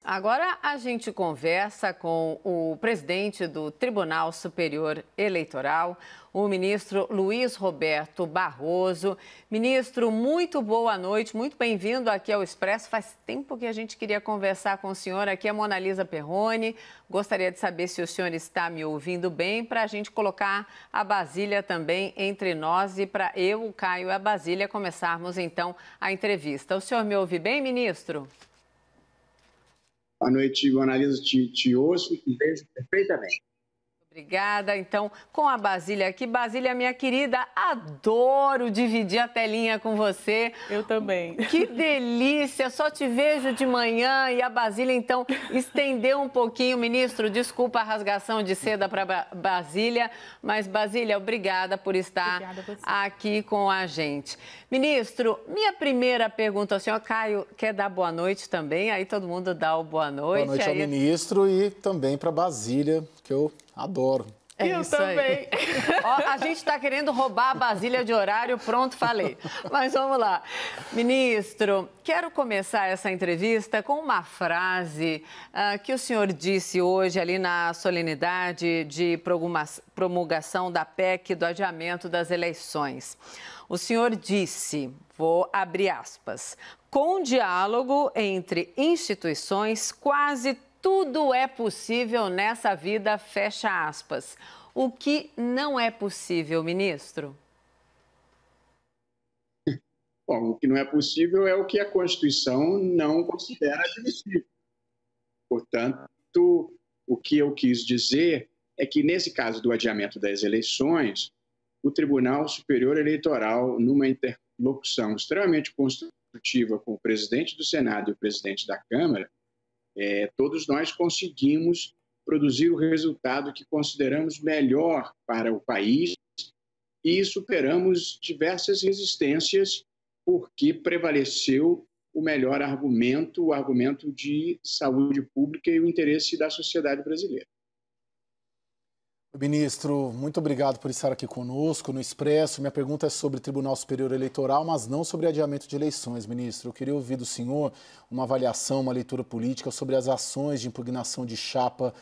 Agora a gente conversa com o presidente do Tribunal Superior Eleitoral, o ministro Luiz Roberto Barroso. Ministro, muito boa noite, muito bem-vindo aqui ao Expresso. Faz tempo que a gente queria conversar com o senhor. Aqui é a Mona Lisa Perrone. Gostaria de saber se o senhor está me ouvindo bem para a gente colocar a Basília também entre nós e para eu, o Caio e a Basília começarmos então a entrevista. O senhor me ouve bem, ministro? Boa noite, Mona Lisa, te ouço e te vejo perfeitamente. Obrigada. Então, com a Basília aqui. Basília, minha querida, adoro dividir a telinha com você. Eu também. Que delícia, só te vejo de manhã e a Basília, então, estendeu um pouquinho. Ministro, desculpa a rasgação de seda para Basília, mas, Basília, obrigada por estar aqui com a gente. Ministro, minha primeira pergunta ao senhor, Caio, quer dar boa noite também? Aí todo mundo dá o boa noite. Boa noite ao ministro e também para Basília, que eu adoro. Eu também. Ó, a gente está querendo roubar a Basília de horário, pronto, falei. Mas vamos lá. Ministro, quero começar essa entrevista com uma frase que o senhor disse hoje ali na solenidade de promulgação da PEC do adiamento das eleições. O senhor disse, vou abrir aspas, com diálogo entre instituições, quase tudo é possível nessa vida, fecha aspas. O que não é possível, ministro? Bom, o que não é possível é o que a Constituição não considera admissível. Portanto, o que eu quis dizer é que, nesse caso do adiamento das eleições, o Tribunal Superior Eleitoral, numa interlocução extremamente construtiva com o presidente do Senado e o presidente da Câmara, todos nós conseguimos produzir o resultado que consideramos melhor para o país e superamos diversas resistências porque prevaleceu o melhor argumento, o argumento de saúde pública e o interesse da sociedade brasileira. Ministro, muito obrigado por estar aqui conosco no Expresso. Minha pergunta é sobre o Tribunal Superior Eleitoral, mas não sobre adiamento de eleições, ministro. Eu queria ouvir do senhor uma avaliação, uma leitura política sobre as ações de impugnação de chapa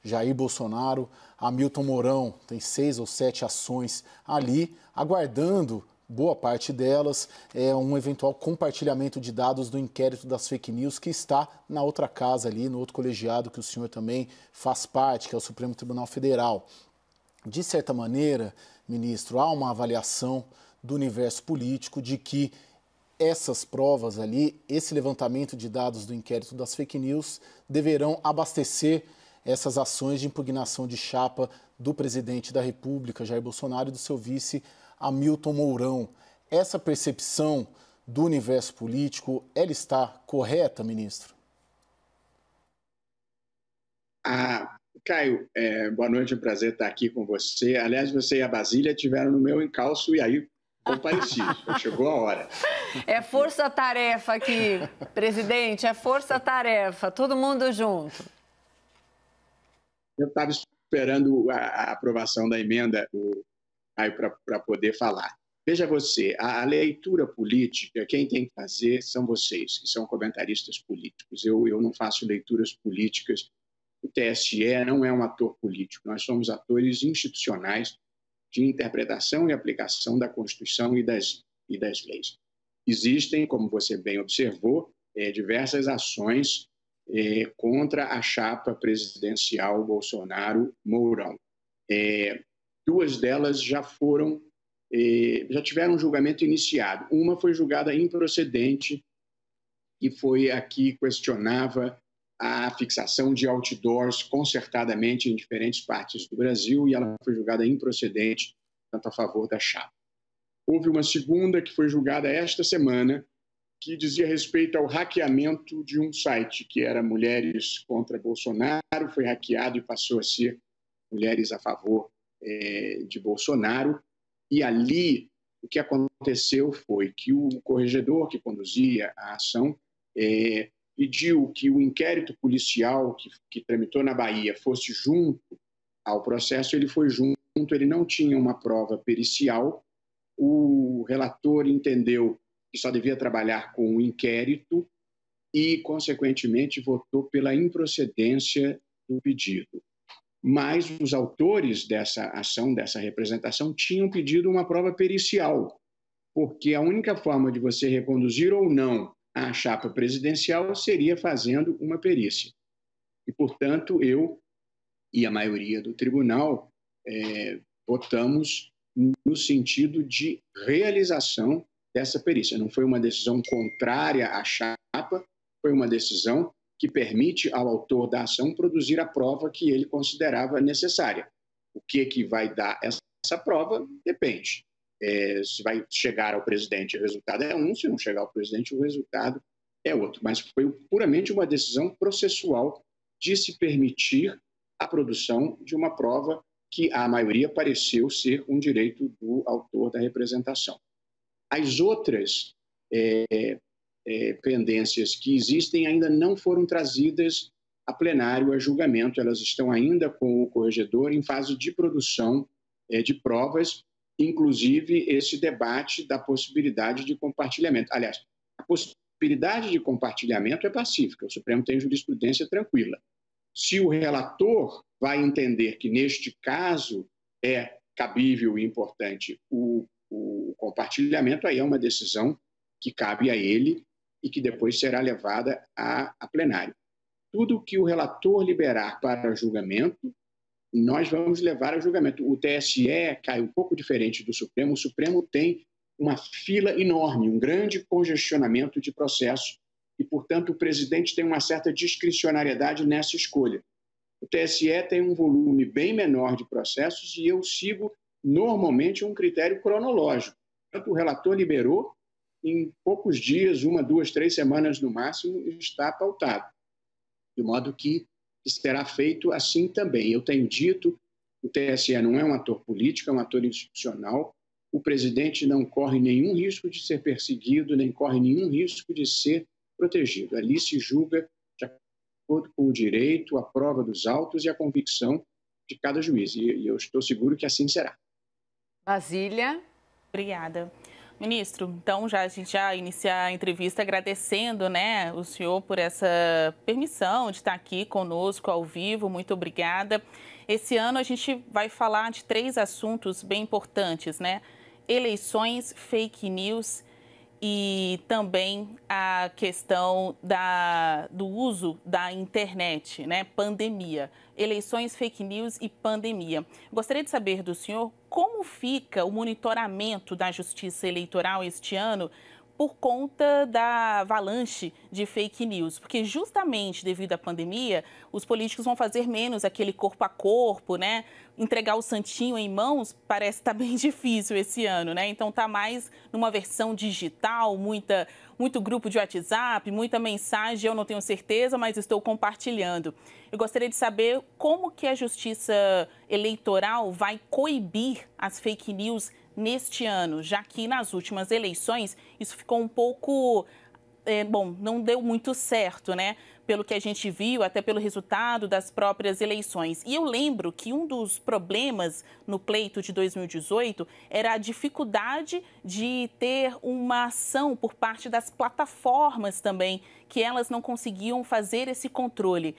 Jair Bolsonaro, Hamilton Mourão. Tem 6 ou 7 ações ali, aguardando, boa parte delas, um eventual compartilhamento de dados do inquérito das fake news que está na outra casa ali, no outro colegiado que o senhor também faz parte, que é o Supremo Tribunal Federal. De certa maneira, ministro, há uma avaliação do universo político de que essas provas ali, esse levantamento de dados do inquérito das fake news, deverão abastecer essas ações de impugnação de chapa do presidente da República, Jair Bolsonaro, e do seu vice, Hamilton Mourão. Essa percepção do universo político, ela está correta, ministro? Caio, boa noite, é um prazer estar aqui com você. Aliás, você e a Basília estiveram no meu encalço e aí compareci. Chegou a hora. É força-tarefa aqui, presidente, é força-tarefa, todo mundo junto. Eu estava esperando a aprovação da emenda, Caio, para poder falar. Veja você, a leitura política, quem tem que fazer são vocês, que são comentaristas políticos. Eu não faço leituras políticas. O TSE não é um ator político, nós somos atores institucionais de interpretação e aplicação da Constituição e das leis. Existem, como você bem observou, diversas ações contra a chapa presidencial Bolsonaro-Mourão. 2 delas já tiveram um julgamento iniciado. Uma foi julgada improcedente e foi a que questionava a fixação de outdoors concertadamente em diferentes partes do Brasil e ela foi julgada improcedente, tanto a favor da chapa. Houve uma segunda que foi julgada esta semana, que dizia respeito ao hackeamento de um site que era Mulheres contra Bolsonaro, foi hackeado e passou a ser Mulheres a favor de Bolsonaro. E ali o que aconteceu foi que o corregedor que conduzia a ação pediu que o inquérito policial que tramitou na Bahia fosse junto ao processo, ele foi junto, ele não tinha uma prova pericial, o relator entendeu que só devia trabalhar com o inquérito e, consequentemente, votou pela improcedência do pedido. Mas os autores dessa ação, dessa representação, tinham pedido uma prova pericial, porque a única forma de você reconduzir ou não a chapa presidencial seria fazendo uma perícia. E, portanto, eu e a maioria do tribunal votamos no sentido de realização dessa perícia. Não foi uma decisão contrária à chapa, foi uma decisão que permite ao autor da ação produzir a prova que ele considerava necessária. O que vai dar essa prova depende. Se vai chegar ao presidente, o resultado é um, se não chegar ao presidente, o resultado é outro. Mas foi puramente uma decisão processual de se permitir a produção de uma prova que a maioria pareceu ser um direito do autor da representação. As outras pendências que existem ainda não foram trazidas a plenário, a julgamento, elas estão ainda com o corregedor em fase de produção de provas, inclusive esse debate da possibilidade de compartilhamento. Aliás, a possibilidade de compartilhamento é pacífica, o Supremo tem jurisprudência tranquila. Se o relator vai entender que, neste caso, é cabível e importante o compartilhamento, aí é uma decisão que cabe a ele e que depois será levada a plenário. Tudo que o relator liberar para julgamento, nós vamos levar a julgamento. O TSE cai um pouco diferente do Supremo. O Supremo tem uma fila enorme, um grande congestionamento de processos e, portanto, o presidente tem uma certa discricionariedade nessa escolha. O TSE tem um volume bem menor de processos e eu sigo normalmente um critério cronológico. Portanto, o relator liberou, em poucos dias, 1, 2, 3 semanas no máximo, está pautado. De modo que será feito assim também. Eu tenho dito, o TSE não é um ator político, é um ator institucional. O presidente não corre nenhum risco de ser perseguido, nem corre nenhum risco de ser protegido. Ali se julga de acordo com o direito, a prova dos autos e a convicção de cada juiz. E eu estou seguro que assim será. Basília. Obrigada. Ministro, então a gente já inicia a entrevista agradecendo, o senhor por essa permissão de estar aqui conosco ao vivo. Muito obrigada. Esse ano a gente vai falar de 3 assuntos bem importantes, Eleições, fake news e também a questão do uso da internet, pandemia. Eleições, fake news e pandemia. Gostaria de saber do senhor como fica o monitoramento da Justiça Eleitoral este ano por conta da avalanche de fake news, porque justamente devido à pandemia, os políticos vão fazer menos aquele corpo a corpo, Entregar o santinho em mãos parece estar bem difícil esse ano, Então está mais numa versão digital, muito grupo de WhatsApp, muita mensagem, eu não tenho certeza, mas estou compartilhando. Eu gostaria de saber como que a Justiça Eleitoral vai coibir as fake news neste ano, já que nas últimas eleições isso ficou um pouco, não deu muito certo, Pelo que a gente viu, até pelo resultado das próprias eleições. E eu lembro que um dos problemas no pleito de 2018 era a dificuldade de ter uma ação por parte das plataformas também, que elas não conseguiam fazer esse controle.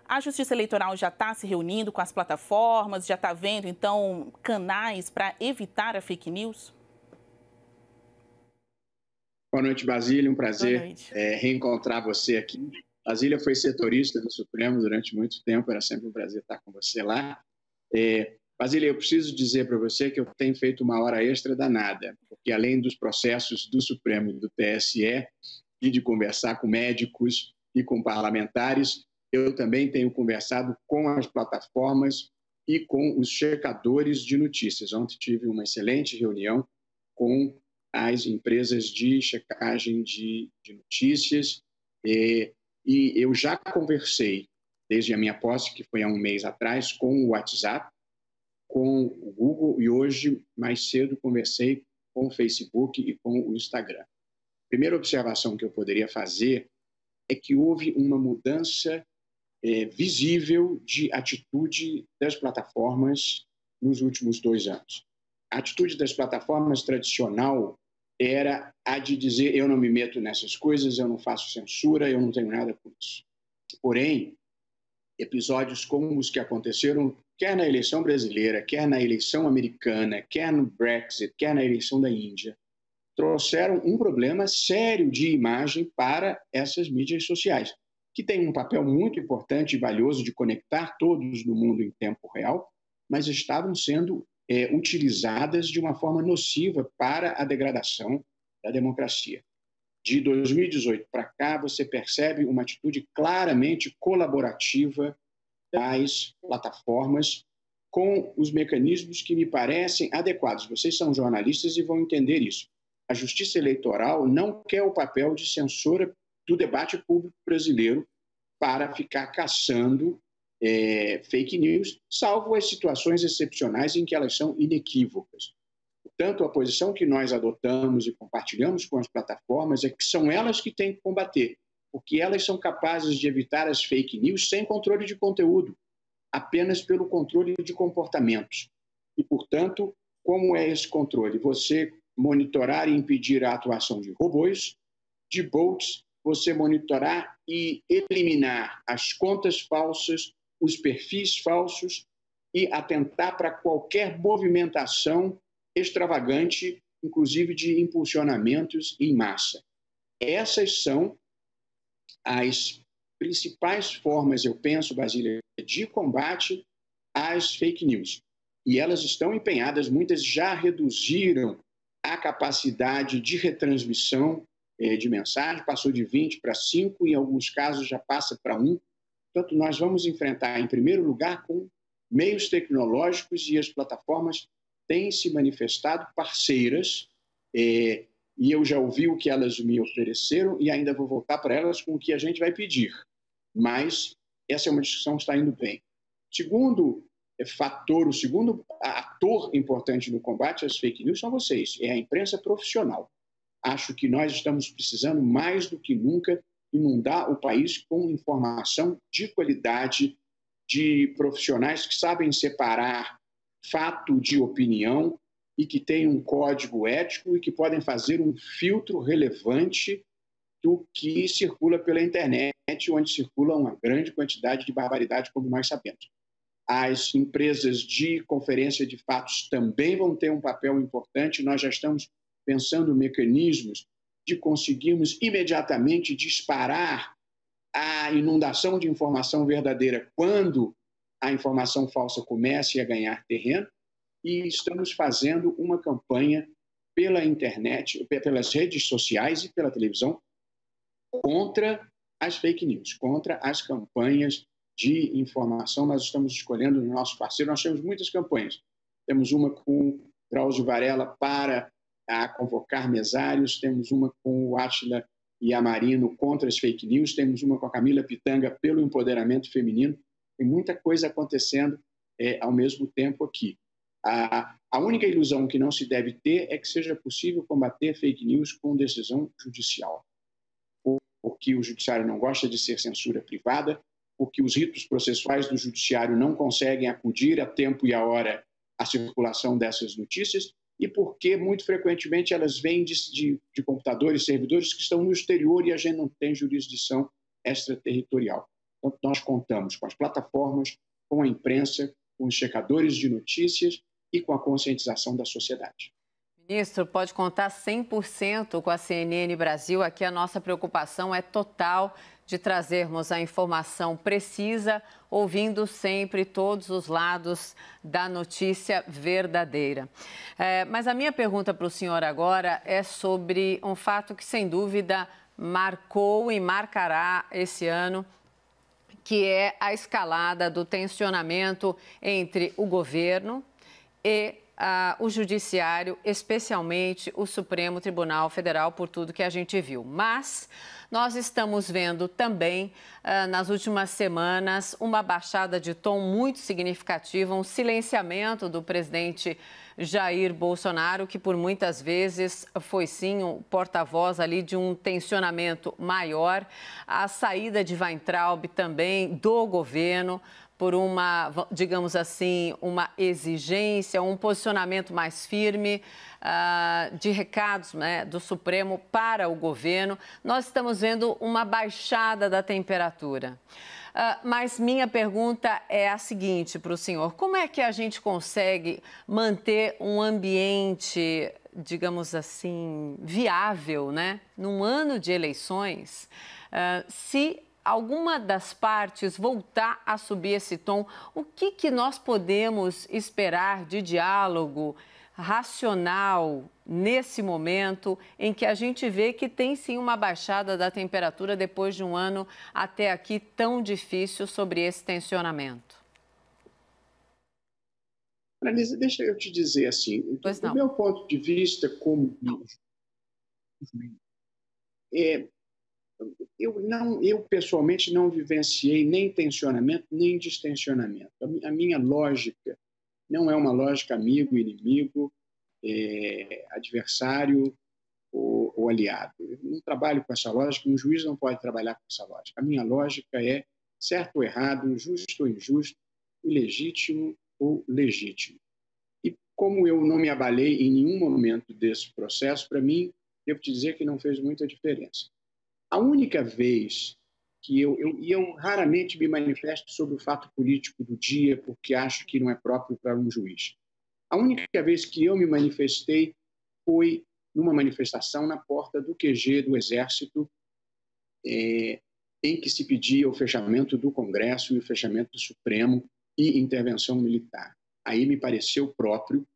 A Justiça Eleitoral já está se reunindo com as plataformas, já está vendo, então, canais para evitar a fake news? Boa noite, Basília. Um prazer reencontrar você aqui. Basília foi setorista do Supremo durante muito tempo, era sempre um prazer estar com você lá. Basília, eu preciso dizer para você que eu tenho feito uma hora extra danada, porque além dos processos do Supremo e do TSE, e de conversar com médicos e com parlamentares, eu também tenho conversado com as plataformas e com os checadores de notícias. Ontem tive uma excelente reunião com as empresas de checagem de notícias e eu já conversei, desde a minha posse, que foi há um mês atrás, com o WhatsApp, com o Google e hoje, mais cedo, conversei com o Facebook e com o Instagram. A primeira observação que eu poderia fazer é que houve uma mudança visível de atitude das plataformas nos últimos 2 anos. A atitude das plataformas tradicional era a de dizer: eu não me meto nessas coisas, eu não faço censura, eu não tenho nada com isso. Porém, episódios como os que aconteceram, quer na eleição brasileira, quer na eleição americana, quer no Brexit, quer na eleição da Índia, trouxeram um problema sério de imagem para essas mídias sociais, que têm um papel muito importante e valioso de conectar todos no mundo em tempo real, mas estavam sendo utilizadas de uma forma nociva para a degradação da democracia. De 2018 para cá, você percebe uma atitude claramente colaborativa das plataformas com os mecanismos que me parecem adequados. Vocês são jornalistas e vão entender isso. A Justiça Eleitoral não quer o papel de censora do debate público brasileiro para ficar caçando fake news, salvo as situações excepcionais em que elas são inequívocas. Portanto, a posição que nós adotamos e compartilhamos com as plataformas é que são elas que têm que combater, porque elas são capazes de evitar as fake news sem controle de conteúdo, apenas pelo controle de comportamentos. E, portanto, como é esse controle? Você monitorar e impedir a atuação de robôs, de bots, você monitorar e eliminar as contas falsas, os perfis falsos e atentar para qualquer movimentação extravagante, inclusive de impulsionamentos em massa. Essas são as principais formas, eu penso, Basília, de combate às fake news. E elas estão empenhadas, muitas já reduziram a capacidade de retransmissão de mensagem, passou de 20 para 5, em alguns casos já passa para 1. Portanto, nós vamos enfrentar, em primeiro lugar, com meios tecnológicos, e as plataformas têm se manifestado parceiras, e eu já ouvi o que elas me ofereceram e ainda vou voltar para elas com o que a gente vai pedir. Mas essa é uma discussão que está indo bem. Segundo fator, o segundo ator importante no combate às fake news são vocês, é a imprensa profissional. Acho que nós estamos precisando, mais do que nunca, inundar o país com informação de qualidade, de profissionais que sabem separar fato de opinião e que têm um código ético e que podem fazer um filtro relevante do que circula pela internet, onde circula uma grande quantidade de barbaridade, como nós sabemos. As empresas de conferência de fatos também vão ter um papel importante. Nós já estamos pensando mecanismos de conseguirmos imediatamente disparar a inundação de informação verdadeira quando a informação falsa comece a ganhar terreno, e estamos fazendo uma campanha pela internet, pelas redes sociais e pela televisão contra as fake news, contra as campanhas de informação. Nós estamos escolhendo o nosso parceiro, nós temos muitas campanhas. Temos uma com Drauzio Varela para convocar mesários, temos uma com o Átila Yamarino contra as fake news, temos uma com a Camila Pitanga pelo empoderamento feminino. Tem muita coisa acontecendo ao mesmo tempo aqui. A única ilusão que não se deve ter é que seja possível combater fake news com decisão judicial. Porque o judiciário não gosta de ser censura privada, porque os ritos processuais do judiciário não conseguem acudir a tempo e a hora à circulação dessas notícias, e porque, muito frequentemente, elas vêm de computadores, servidores que estão no exterior e a gente não tem jurisdição extraterritorial. Então, nós contamos com as plataformas, com a imprensa, com os checadores de notícias e com a conscientização da sociedade. Ministro, pode contar 100% com a CNN Brasil. Aqui a nossa preocupação é total de trazermos a informação precisa, ouvindo sempre todos os lados da notícia verdadeira. Mas a minha pergunta para o senhor agora é sobre um fato que, sem dúvida, marcou e marcará esse ano, que é a escalada do tensionamento entre o governo e o Judiciário, especialmente o Supremo Tribunal Federal, por tudo que a gente viu. Mas nós estamos vendo também, nas últimas semanas, uma baixada de tom muito significativa, um silenciamento do presidente Jair Bolsonaro, que por muitas vezes foi sim o porta-voz ali de um tensionamento maior, a saída de Weintraub também do governo por uma, digamos assim, uma exigência, um posicionamento mais firme de recados, né, do Supremo para o governo. Nós estamos vendo uma baixada da temperatura. Mas minha pergunta é a seguinte para o senhor: como é que a gente consegue manter um ambiente, digamos assim, viável, né, num ano de eleições, se alguma das partes voltar a subir esse tom? O que nós podemos esperar de diálogo racional nesse momento em que a gente vê que tem sim uma baixada da temperatura depois de um ano até aqui tão difícil sobre esse tensionamento? Anelise, deixa eu te dizer assim, do meu ponto de vista como eu pessoalmente não vivenciei nem tensionamento nem distensionamento. A minha lógica não é uma lógica amigo, inimigo, adversário ou aliado. Eu não trabalho com essa lógica, um juiz não pode trabalhar com essa lógica. A minha lógica é certo ou errado, justo ou injusto, ilegítimo ou legítimo. E como eu não me abalei em nenhum momento desse processo, para mim, devo te dizer que não fez muita diferença. A única vez que eu raramente me manifesto sobre o fato político do dia, porque acho que não é próprio para um juiz. A única vez que eu me manifestei foi numa manifestação na porta do QG do Exército, em que se pedia o fechamento do Congresso e o fechamento do Supremo e intervenção militar. Aí me pareceu próprio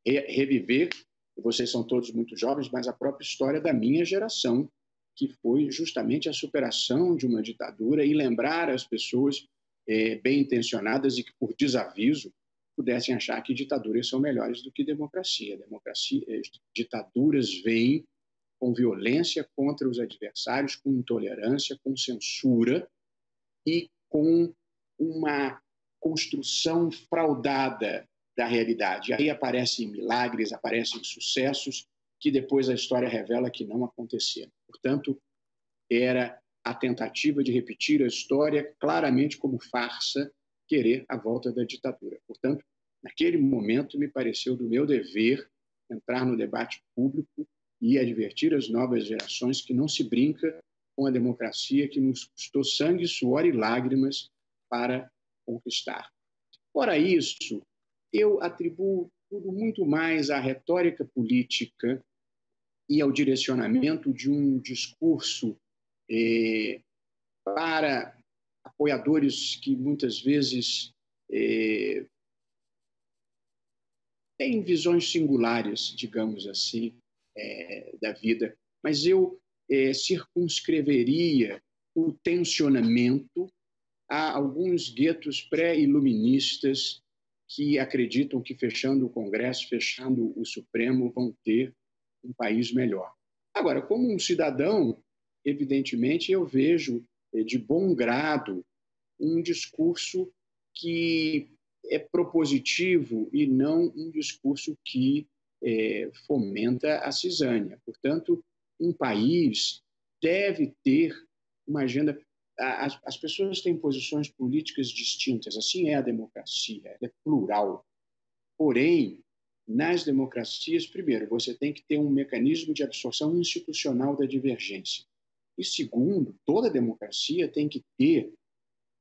reviver, vocês são todos muito jovens, mas a própria história da minha geração, que foi justamente a superação de uma ditadura, e lembrar as pessoas bem intencionadas e que, por desaviso, pudessem achar que ditaduras são melhores do que democracia. Ditaduras vêm com violência contra os adversários, com intolerância, com censura e com uma construção fraudada da realidade. Aí aparecem milagres, aparecem sucessos que depois a história revela que não aconteceram. Portanto, era a tentativa de repetir a história claramente como farsa, querer a volta da ditadura. Portanto, naquele momento, me pareceu do meu dever entrar no debate público e advertir as novas gerações que não se brinca com a democracia que nos custou sangue, suor e lágrimas para conquistar. Fora isso, eu atribuo tudo muito mais à retórica política e ao direcionamento de um discurso para apoiadores que muitas vezes têm visões singulares, digamos assim, da vida. Mas eu circunscreveria o tensionamento a alguns guetos pré-iluministas que acreditam que, fechando o Congresso, fechando o Supremo, vão ter um país melhor. Agora, como um cidadão, evidentemente, eu vejo de bom grado um discurso que é propositivo e não um discurso que fomenta a cisânia. Portanto, um país deve ter uma agenda. As pessoas têm posições políticas distintas, assim é a democracia, ela é plural. Porém, nas democracias, primeiro, você tem que ter um mecanismo de absorção institucional da divergência. E segundo, toda democracia tem que ter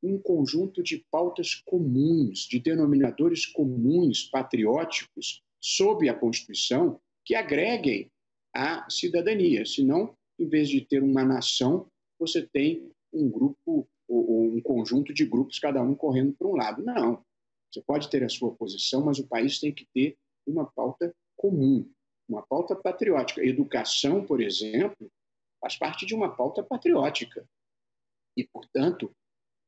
um conjunto de pautas comuns, de denominadores comuns, patrióticos, sob a Constituição, que agreguem a cidadania. Senão, em vez de ter uma nação, você tem um grupo ou um conjunto de grupos, cada um correndo para um lado. Não. Você pode ter a sua posição, mas o país tem que ter uma pauta comum, uma pauta patriótica. Educação, por exemplo, faz parte de uma pauta patriótica. E, portanto,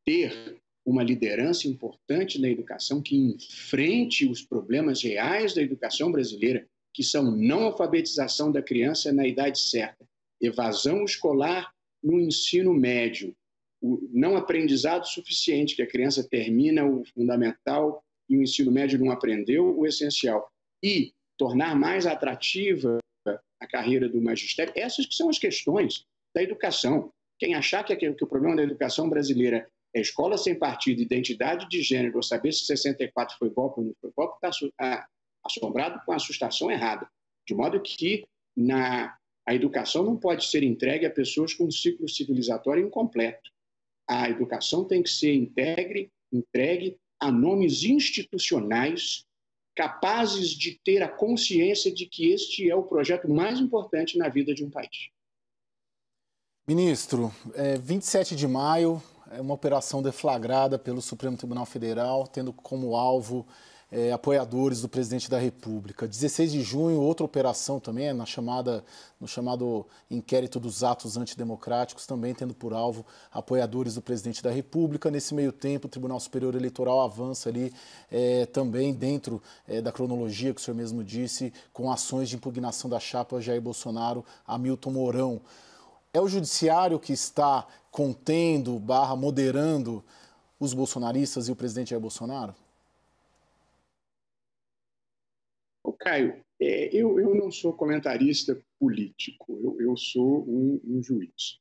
ter uma liderança importante na educação que enfrente os problemas reais da educação brasileira, que são não alfabetização da criança na idade certa, evasão escolar no ensino médio, o não aprendizado suficiente, que a criança termina o fundamental e o ensino médio não aprendeu o essencial, e tornar mais atrativa a carreira do magistério, essas que são as questões da educação. Quem achar que o problema da educação brasileira é escola sem partido, identidade de gênero, ou saber se 64 foi golpe ou não foi golpe, está assombrado com a assustação errada. De modo que a educação não pode ser entregue a pessoas com um ciclo civilizatório incompleto. A educação tem que ser entregue a nomes institucionais capazes de ter a consciência de que este é o projeto mais importante na vida de um país. Ministro, 27 de maio é uma operação deflagrada pelo Supremo Tribunal Federal, tendo como alvo apoiadores do presidente da República. 16 de junho, outra operação também, no chamado inquérito dos atos antidemocráticos, também tendo por alvo apoiadores do presidente da República. Nesse meio tempo, o Tribunal Superior Eleitoral avança ali também dentro da cronologia que o senhor mesmo disse, com ações de impugnação da chapa Jair Bolsonaro, Hamilton Mourão. É o judiciário que está contendo, moderando os bolsonaristas e o presidente Jair Bolsonaro? Caio, eu não sou comentarista político, eu sou um juiz.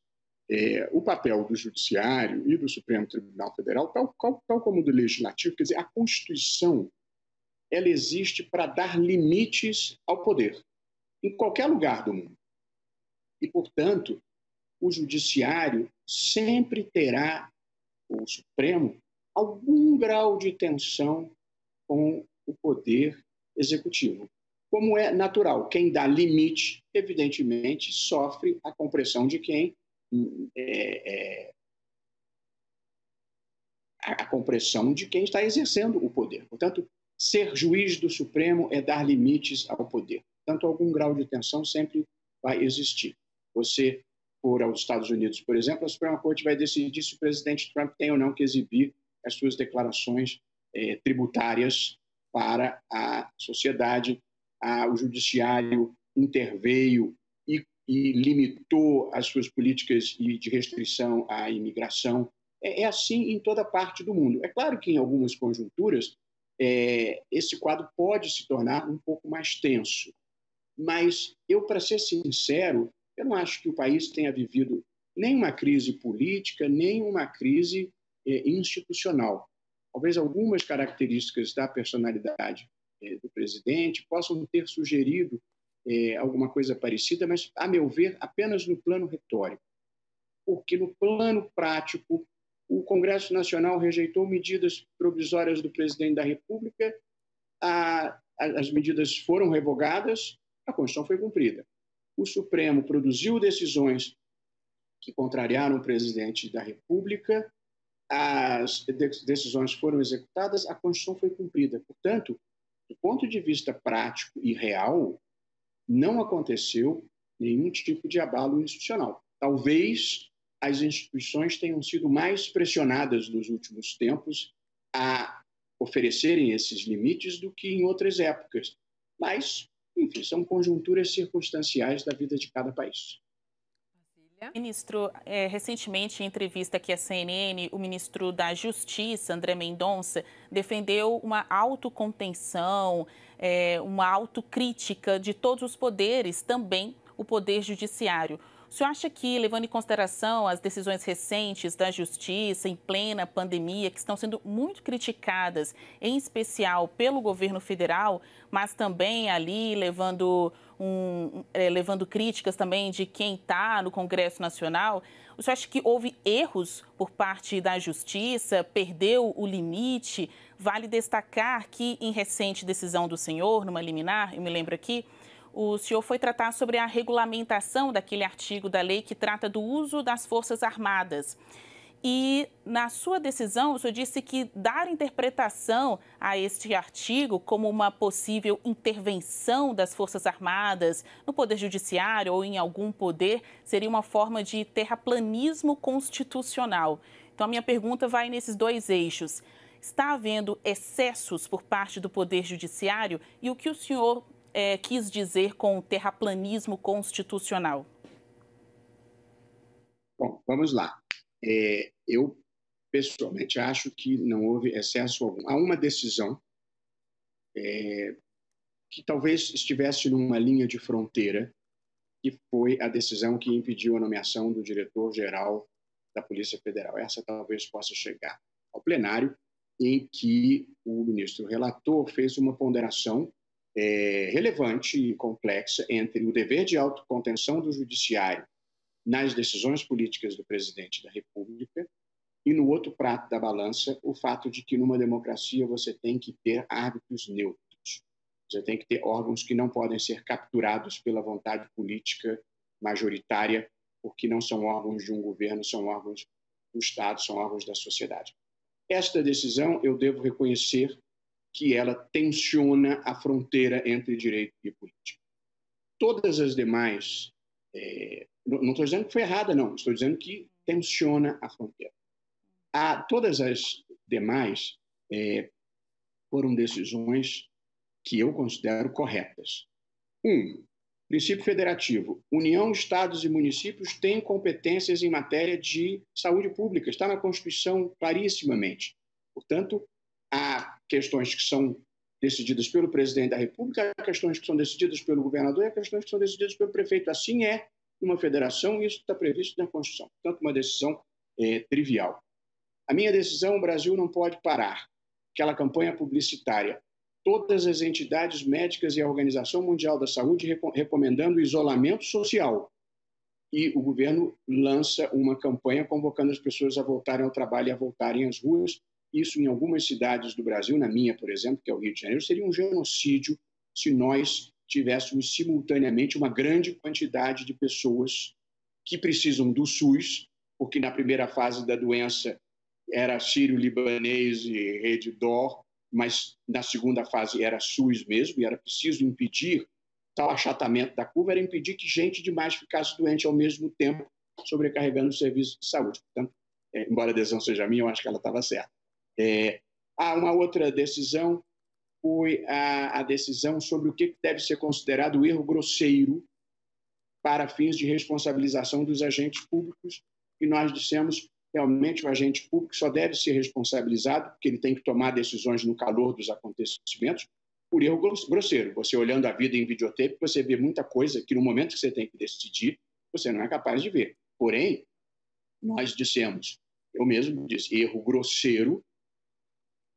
O papel do Judiciário e do Supremo Tribunal Federal, tal como do Legislativo, quer dizer, a Constituição, ela existe para dar limites ao poder, em qualquer lugar do mundo. E, portanto, o Judiciário sempre terá, o Supremo, algum grau de tensão com o poder executivo. Como é natural, quem dá limite, evidentemente, sofre a compressão de quem a compressão de quem está exercendo o poder. Portanto, ser juiz do Supremo é dar limites ao poder. Portanto, algum grau de tensão sempre vai existir. Você for aos Estados Unidos, por exemplo, a Suprema Corte vai decidir se o presidente Trump tem ou não que exibir as suas declarações tributárias para a sociedade. O Judiciário interveio e limitou as suas políticas de restrição à imigração. É assim em toda parte do mundo. É claro que em algumas conjunturas esse quadro pode se tornar um pouco mais tenso, mas eu, para ser sincero, eu não acho que o país tenha vivido nem uma crise política, nem uma crise institucional. Talvez algumas características da personalidade do presidente possam ter sugerido alguma coisa parecida, mas, a meu ver, apenas no plano retórico. Porque no plano prático, o Congresso Nacional rejeitou medidas provisórias do presidente da República, as medidas foram revogadas, a Constituição foi cumprida. O Supremo produziu decisões que contrariaram o presidente da República, as decisões foram executadas, a Constituição foi cumprida. Portanto, do ponto de vista prático e real, não aconteceu nenhum tipo de abalo institucional. Talvez as instituições tenham sido mais pressionadas nos últimos tempos a oferecerem esses limites do que em outras épocas. Mas, enfim, são conjunturas circunstanciais da vida de cada país. Ministro, recentemente, em entrevista aqui à CNN, o ministro da Justiça, André Mendonça, defendeu uma autocontenção, uma autocrítica de todos os poderes, também o poder judiciário. O senhor acha que, levando em consideração as decisões recentes da Justiça em plena pandemia, que estão sendo muito criticadas, em especial pelo governo federal, mas também ali levando críticas também de quem está no Congresso Nacional, o senhor acha que houve erros por parte da Justiça, perdeu o limite? Vale destacar que, em recente decisão do senhor, numa liminar, eu me lembro aqui, o senhor foi tratar sobre a regulamentação daquele artigo da lei que trata do uso das Forças Armadas. E, na sua decisão, o senhor disse que dar interpretação a este artigo como uma possível intervenção das Forças Armadas no Poder Judiciário ou em algum poder seria uma forma de terraplanismo constitucional. Então, a minha pergunta vai nesses dois eixos. Está havendo excessos por parte do Poder Judiciário? E o que o senhor quis dizer com terraplanismo constitucional? Bom, vamos lá. Eu, pessoalmente, acho que não houve excesso algum. Há uma decisão que talvez estivesse numa linha de fronteira, que foi a decisão que impediu a nomeação do diretor-geral da Polícia Federal. Essa talvez possa chegar ao plenário, em que o ministro relator fez uma ponderação relevante e complexa entre o dever de autocontenção do judiciário nas decisões políticas do presidente da República e, no outro prato da balança, o fato de que numa democracia você tem que ter árbitros neutros. Você tem que ter órgãos que não podem ser capturados pela vontade política majoritária, porque não são órgãos de um governo, são órgãos do Estado, são órgãos da sociedade. Esta decisão, eu devo reconhecer que ela tensiona a fronteira entre direito e política. Todas as demais, não estou dizendo que foi errada, não, estou dizendo que tensiona a fronteira. Todas as demais foram decisões que eu considero corretas. Princípio federativo. União, estados e municípios têm competências em matéria de saúde pública. Está na Constituição clarissimamente. Portanto, há questões que são decididas pelo presidente da República, há questões que são decididas pelo governador e há questões que são decididas pelo prefeito. Assim é numa federação e isso está previsto na Constituição. Portanto, uma decisão trivial. A minha decisão, o Brasil não pode parar. Aquela campanha publicitária, todas as entidades médicas e a Organização Mundial da Saúde recomendando o isolamento social. E o governo lança uma campanha convocando as pessoas a voltarem ao trabalho e a voltarem às ruas. Isso, em algumas cidades do Brasil, na minha, por exemplo, que é o Rio de Janeiro, seria um genocídio se nós tivéssemos simultaneamente uma grande quantidade de pessoas que precisam do SUS, porque na primeira fase da doença era sírio-libanês e rede DOR, mas na segunda fase era SUS mesmo, e era preciso impedir tal achatamento da curva, era impedir que gente demais ficasse doente ao mesmo tempo, sobrecarregando o serviço de saúde. Portanto, embora a decisão seja minha, eu acho que ela estava certa. Uma outra decisão foi a decisão sobre o que deve ser considerado o erro grosseiro para fins de responsabilização dos agentes públicos, e nós dissemos realmente o agente público só deve ser responsabilizado, porque ele tem que tomar decisões no calor dos acontecimentos, por erro grosseiro. Você olhando a vida em videotape, você vê muita coisa que no momento que você tem que decidir, você não é capaz de ver. Porém, nós dissemos, eu mesmo disse, erro grosseiro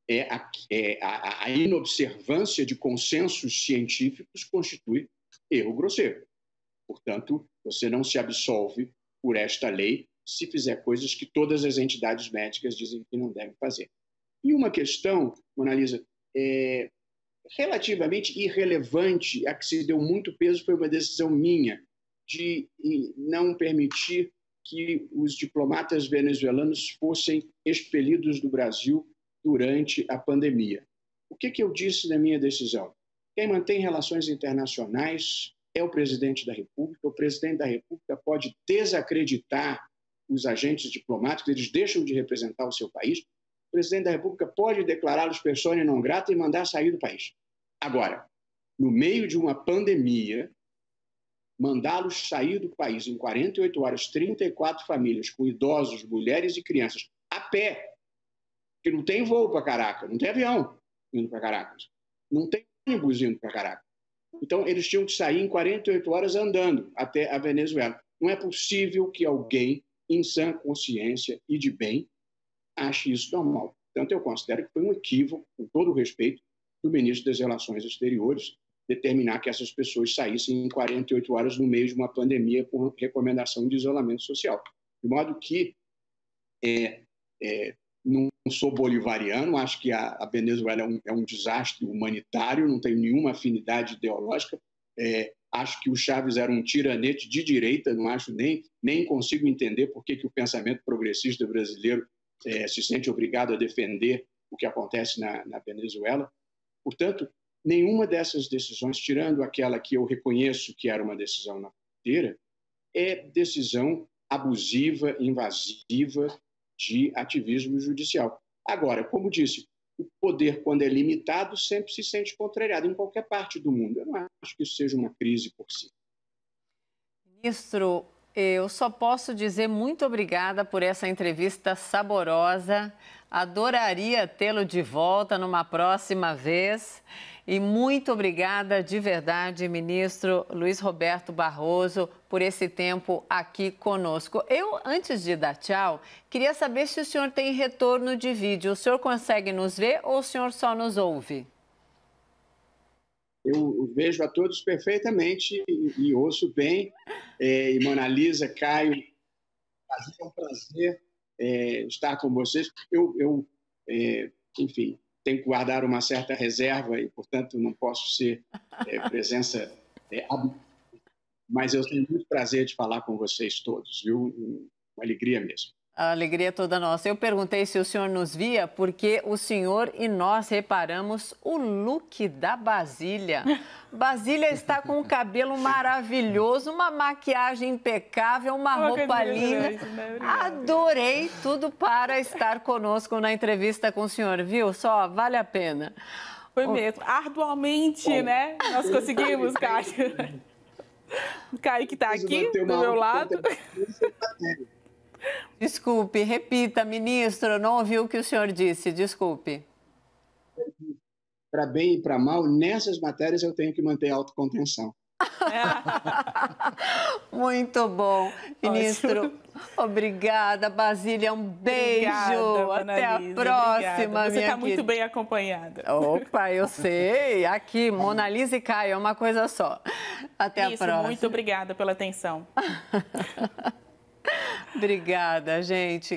é a inobservância de consensos científicos constitui erro grosseiro. Portanto, você não se absolve por esta lei se fizer coisas que todas as entidades médicas dizem que não devem fazer. E uma questão, Mona Lisa, relativamente irrelevante, a que se deu muito peso, foi uma decisão minha de não permitir que os diplomatas venezuelanos fossem expelidos do Brasil durante a pandemia. O que eu disse na minha decisão? Quem mantém relações internacionais é o presidente da República. O presidente da República pode desacreditar os agentes diplomáticos, eles deixam de representar o seu país. O presidente da República pode declará-los persona non grata e mandar sair do país. Agora, no meio de uma pandemia, mandá-los sair do país em 48 horas, 34 famílias, com idosos, mulheres e crianças, a pé, que não tem voo para Caracas, não tem avião indo para Caracas, não tem ônibus indo para Caracas. Então, eles tinham que sair em 48 horas andando até a Venezuela. Não é possível que alguém, em sã consciência e de bem, ache isso normal. Portanto, eu considero que foi um equívoco, com todo o respeito, do ministro das Relações Exteriores, determinar que essas pessoas saíssem em 48 horas no meio de uma pandemia por recomendação de isolamento social. De modo que não sou bolivariano, acho que a Venezuela é um desastre humanitário, não tenho nenhuma afinidade ideológica, acho que o Chávez era um tiranete de direita, não acho nem consigo entender por que o pensamento progressista brasileiro se sente obrigado a defender o que acontece na Venezuela. Portanto, nenhuma dessas decisões, tirando aquela que eu reconheço que era uma decisão na fronteira, é decisão abusiva, invasiva de ativismo judicial. Agora, como disse, o poder, quando é limitado, sempre se sente contrariado em qualquer parte do mundo. Eu não acho que isso seja uma crise por si. Ministro, eu só posso dizer muito obrigada por essa entrevista saborosa. Adoraria tê-lo de volta numa próxima vez. E muito obrigada de verdade, ministro Luiz Roberto Barroso, por esse tempo aqui conosco. Eu, antes de dar tchau, queria saber se o senhor tem retorno de vídeo. O senhor consegue nos ver ou o senhor só nos ouve? Eu vejo a todos perfeitamente e ouço bem. E Mona Lisa, Caio, é um prazer estar com vocês. Enfim, tenho que guardar uma certa reserva e, portanto, não posso ser presença mas eu tenho muito prazer de falar com vocês todos, viu? Uma alegria mesmo. A alegria é toda nossa. Eu perguntei se o senhor nos via porque o senhor e nós reparamos o look da Basília. Basília está com um cabelo maravilhoso, uma maquiagem impecável, uma roupa linda. Adorei tudo para estar conosco na entrevista com o senhor, viu? Só vale a pena. Foi mesmo. Arduamente, né? Nós conseguimos, Caio. O Caio que está aqui do meu lado. Desculpe, repita, ministro, não ouvi o que o senhor disse, desculpe. Para bem e para mal, nessas matérias eu tenho que manter a autocontenção. Muito bom, ministro. Ótimo. Obrigada, Basília, um beijo. Obrigada, até a próxima, Você está muito bem acompanhada. Opa, eu sei. Aqui, Mona Lisa e Caio, é uma coisa só. Até a próxima. Muito obrigada pela atenção. Obrigada, gente.